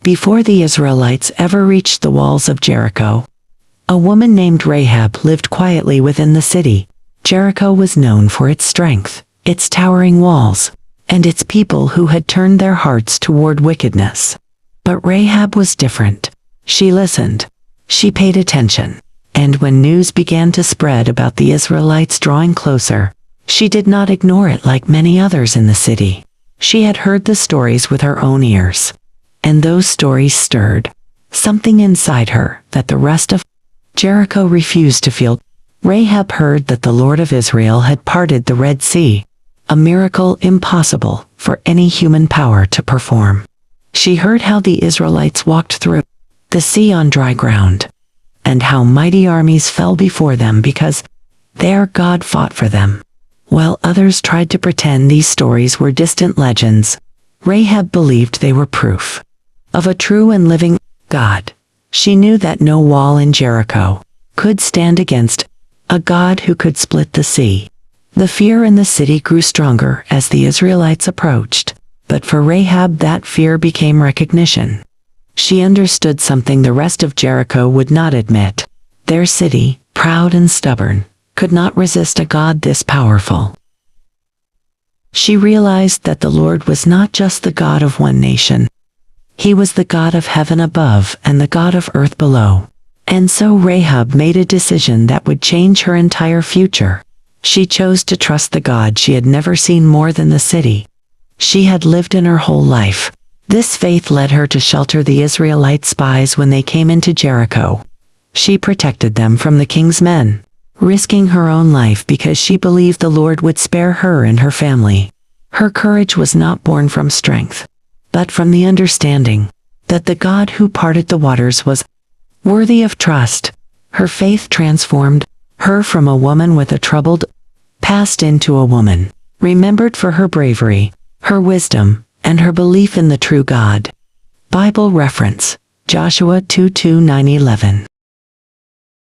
Before the Israelites ever reached the walls of Jericho, a woman named Rahab lived quietly within the city. Jericho was known for its strength, its towering walls, and its people who had turned their hearts toward wickedness. But Rahab was different. She listened. She paid attention. And when news began to spread about the Israelites drawing closer, she did not ignore it like many others in the city. She had heard the stories with her own ears. And those stories stirred something inside her that the rest of Jericho refused to feel. Rahab heard that the Lord of Israel had parted the Red Sea, a miracle impossible for any human power to perform. She heard how the Israelites walked through the sea on dry ground, and how mighty armies fell before them because their God fought for them. While others tried to pretend these stories were distant legends, Rahab believed they were proof of a true and living God. She knew that no wall in Jericho could stand against a God who could split the sea. The fear in the city grew stronger as the Israelites approached, but for Rahab that fear became recognition. She understood something the rest of Jericho would not admit. Their city, proud and stubborn, could not resist a God this powerful. She realized that the Lord was not just the God of one nation. He was the God of heaven above and the God of earth below. And so Rahab made a decision that would change her entire future. She chose to trust the God she had never seen more than the city she had lived in her whole life. This faith led her to shelter the Israelite spies when they came into Jericho. She protected them from the king's men, risking her own life because she believed the Lord would spare her and her family. Her courage was not born from strength, but from the understanding that the God who parted the waters was worthy of trust. Her faith transformed her from a woman with a troubled past into a woman remembered for her bravery, her wisdom, and her belief in the true God. Bible reference, Joshua 2:9-11.